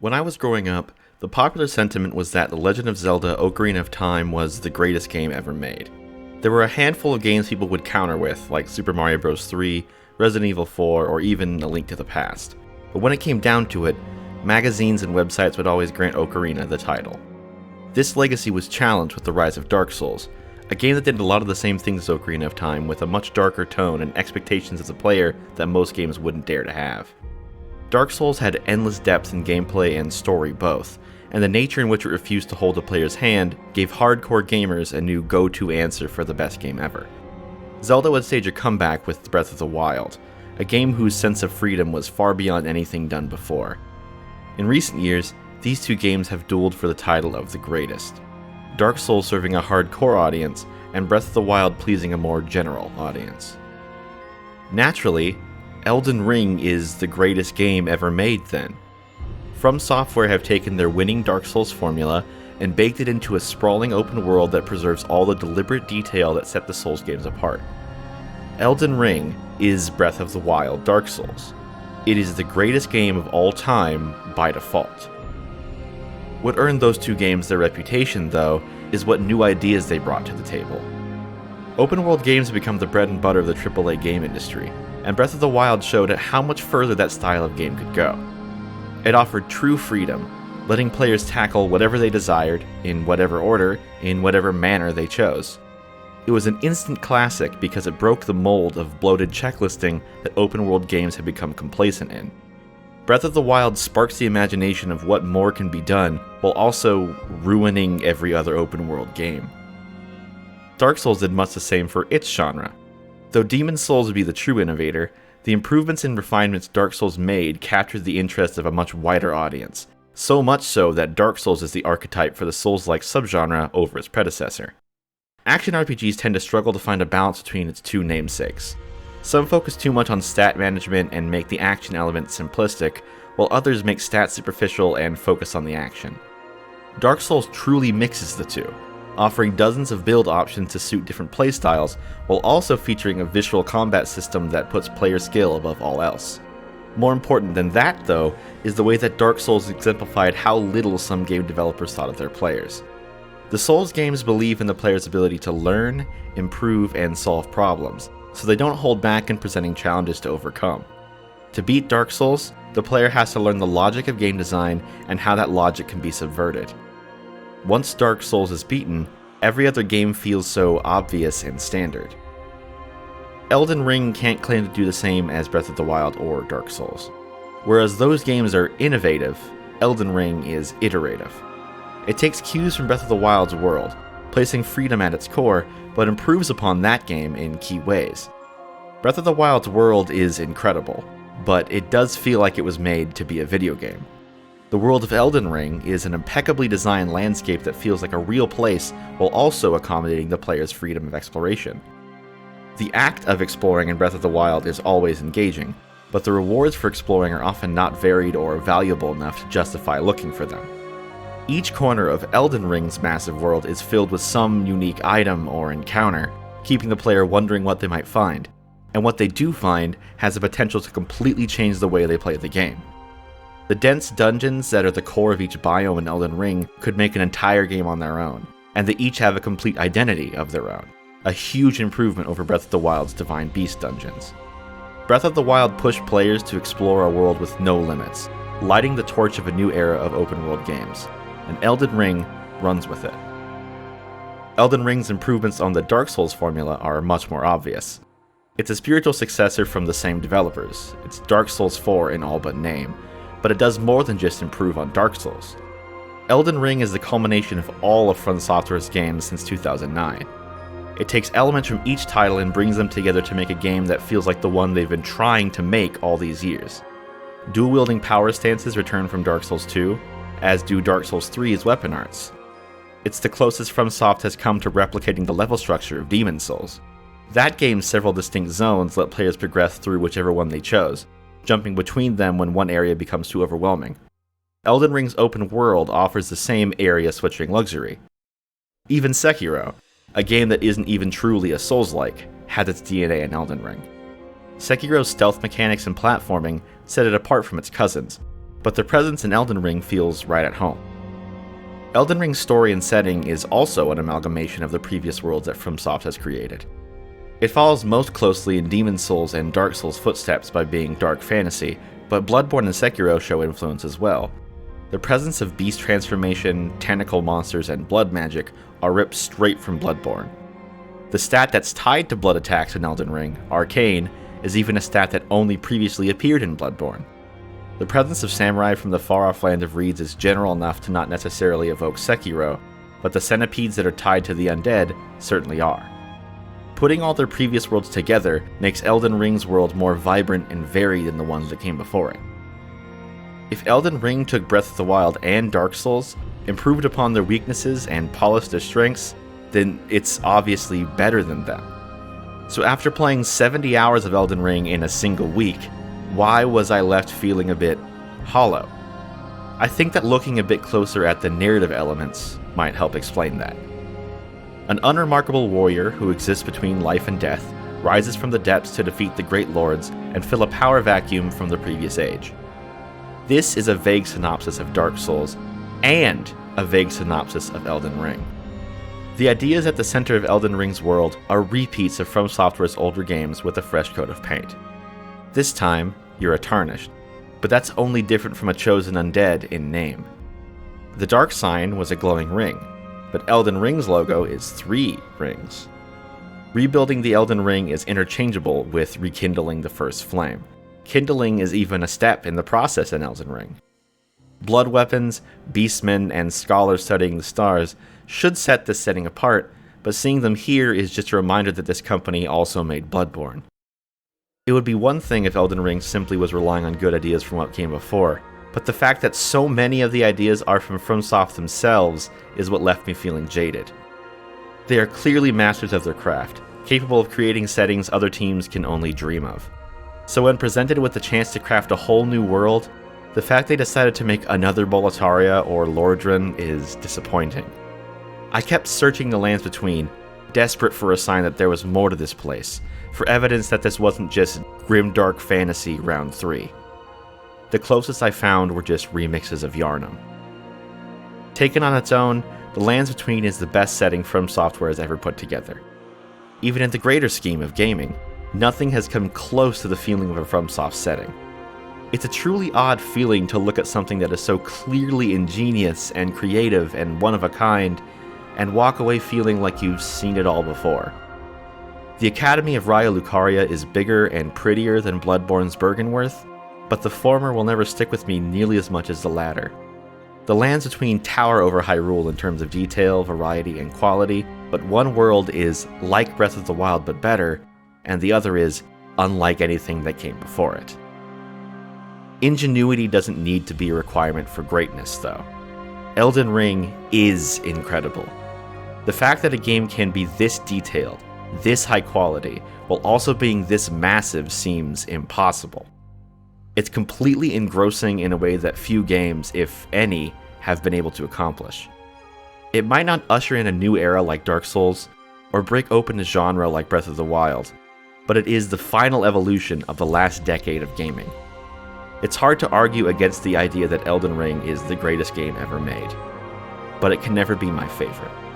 When I was growing up, the popular sentiment was that The Legend of Zelda Ocarina of Time was the greatest game ever made. There were a handful of games people would counter with, like Super Mario Bros. 3, Resident Evil 4, or even A Link to the Past. But when it came down to it, magazines and websites would always grant Ocarina the title. This legacy was challenged with the rise of Dark Souls, a game that did a lot of the same things as Ocarina of Time with a much darker tone and expectations as a player that most games wouldn't dare to have. Dark Souls had endless depth in gameplay and story both, and the nature in which it refused to hold a player's hand gave hardcore gamers a new go-to answer for the best game ever. Zelda would stage a comeback with Breath of the Wild, a game whose sense of freedom was far beyond anything done before. In recent years, these two games have dueled for the title of the greatest, Dark Souls serving a hardcore audience, and Breath of the Wild pleasing a more general audience. Naturally, Elden Ring is the greatest game ever made then. From Software have taken their winning Dark Souls formula and baked it into a sprawling open world that preserves all the deliberate detail that set the Souls games apart. Elden Ring is Breath of the Wild Dark Souls. It is the greatest game of all time by default. What earned those two games their reputation, though, is what new ideas they brought to the table. Open world games have become the bread and butter of the AAA game industry, and Breath of the Wild showed how much further that style of game could go. It offered true freedom, letting players tackle whatever they desired, in whatever order, in whatever manner they chose. It was an instant classic because it broke the mold of bloated checklisting that open world games had become complacent in. Breath of the Wild sparks the imagination of what more can be done, while also ruining every other open world game. Dark Souls did much the same for its genre. Though Demon's Souls would be the true innovator, the improvements and refinements Dark Souls made captured the interest of a much wider audience, so much so that Dark Souls is the archetype for the Souls-like subgenre over its predecessor. Action RPGs tend to struggle to find a balance between its two namesakes. Some focus too much on stat management and make the action element simplistic, while others make stats superficial and focus on the action. Dark Souls truly mixes the two, offering dozens of build options to suit different playstyles, while also featuring a visual combat system that puts player skill above all else. More important than that, though, is the way that Dark Souls exemplified how little some game developers thought of their players. The Souls games believe in the player's ability to learn, improve, and solve problems, so they don't hold back in presenting challenges to overcome. To beat Dark Souls, the player has to learn the logic of game design and how that logic can be subverted. Once Dark Souls is beaten, every other game feels so obvious and standard. Elden Ring can't claim to do the same as Breath of the Wild or Dark Souls. Whereas those games are innovative, Elden Ring is iterative. It takes cues from Breath of the Wild's world, placing freedom at its core, but improves upon that game in key ways. Breath of the Wild's world is incredible, but it does feel like it was made to be a video game. The world of Elden Ring is an impeccably designed landscape that feels like a real place while also accommodating the player's freedom of exploration. The act of exploring in Breath of the Wild is always engaging, but the rewards for exploring are often not varied or valuable enough to justify looking for them. Each corner of Elden Ring's massive world is filled with some unique item or encounter, keeping the player wondering what they might find, and what they do find has the potential to completely change the way they play the game. The dense dungeons that are the core of each biome in Elden Ring could make an entire game on their own, and they each have a complete identity of their own, a huge improvement over Breath of the Wild's Divine Beast dungeons. Breath of the Wild pushed players to explore a world with no limits, lighting the torch of a new era of open-world games, and Elden Ring runs with it. Elden Ring's improvements on the Dark Souls formula are much more obvious. It's a spiritual successor from the same developers. It's Dark Souls 4 in all but name, but it does more than just improve on Dark Souls. Elden Ring is the culmination of all of From Software's games since 2009. It takes elements from each title and brings them together to make a game that feels like the one they've been trying to make all these years. Dual-wielding power stances return from Dark Souls 2, as do Dark Souls 3's weapon arts. It's the closest FromSoft has come to replicating the level structure of Demon's Souls. That game's several distinct zones let players progress through whichever one they chose, jumping between them when one area becomes too overwhelming. Elden Ring's open world offers the same area-switching luxury. Even Sekiro, a game that isn't even truly a Souls-like, has its DNA in Elden Ring. Sekiro's stealth mechanics and platforming set it apart from its cousins, but their presence in Elden Ring feels right at home. Elden Ring's story and setting is also an amalgamation of the previous worlds that FromSoft has created. It follows most closely in Demon's Souls and Dark Souls' footsteps by being dark fantasy, but Bloodborne and Sekiro show influence as well. The presence of beast transformation, tentacle monsters, and blood magic are ripped straight from Bloodborne. The stat that's tied to blood attacks in Elden Ring, Arcane, is even a stat that only previously appeared in Bloodborne. The presence of samurai from the far-off land of reeds is general enough to not necessarily evoke Sekiro, but the centipedes that are tied to the undead certainly are. Putting all their previous worlds together makes Elden Ring's world more vibrant and varied than the ones that came before it. If Elden Ring took Breath of the Wild and Dark Souls, improved upon their weaknesses, and polished their strengths, then it's obviously better than them. So after playing 70 hours of Elden Ring in a single week, why was I left feeling a bit hollow? I think that looking a bit closer at the narrative elements might help explain that. An unremarkable warrior who exists between life and death rises from the depths to defeat the great lords and fill a power vacuum from the previous age. This is a vague synopsis of Dark Souls and a vague synopsis of Elden Ring. The ideas at the center of Elden Ring's world are repeats of From Software's older games with a fresh coat of paint. This time, you're a Tarnished, but that's only different from a chosen undead in name. The dark sign was a glowing ring, but Elden Ring's logo is 3 rings. Rebuilding the Elden Ring is interchangeable with rekindling the first flame. Kindling is even a step in the process in Elden Ring. Blood weapons, beastmen, and scholars studying the stars should set this setting apart, but seeing them here is just a reminder that this company also made Bloodborne. It would be one thing if Elden Ring simply was relying on good ideas from what came before, but the fact that so many of the ideas are from FromSoft themselves is what left me feeling jaded. They are clearly masters of their craft, capable of creating settings other teams can only dream of. So when presented with the chance to craft a whole new world, the fact they decided to make another Boletaria or Lordran is disappointing. I kept searching the lands between, desperate for a sign that there was more to this place, for evidence that this wasn't just grimdark fantasy round 3. The closest I found were just remixes of Yharnam. Taken on its own, the Lands Between is the best setting From Software has ever put together. Even in the greater scheme of gaming, nothing has come close to the feeling of a FromSoft setting. It's a truly odd feeling to look at something that is so clearly ingenious and creative and one of a kind, and walk away feeling like you've seen it all before. The Academy of Raya Lucaria is bigger and prettier than Bloodborne's Byrgenwerth, but the former will never stick with me nearly as much as the latter. The Lands Between tower over Hyrule in terms of detail, variety, and quality, but one world is like Breath of the Wild but better, and the other is unlike anything that came before it. Ingenuity doesn't need to be a requirement for greatness, though. Elden Ring is incredible. The fact that a game can be this detailed, this high quality, while also being this massive seems impossible. It's completely engrossing in a way that few games, if any, have been able to accomplish. It might not usher in a new era like Dark Souls, or break open a genre like Breath of the Wild, but it is the final evolution of the last decade of gaming. It's hard to argue against the idea that Elden Ring is the greatest game ever made, but it can never be my favorite.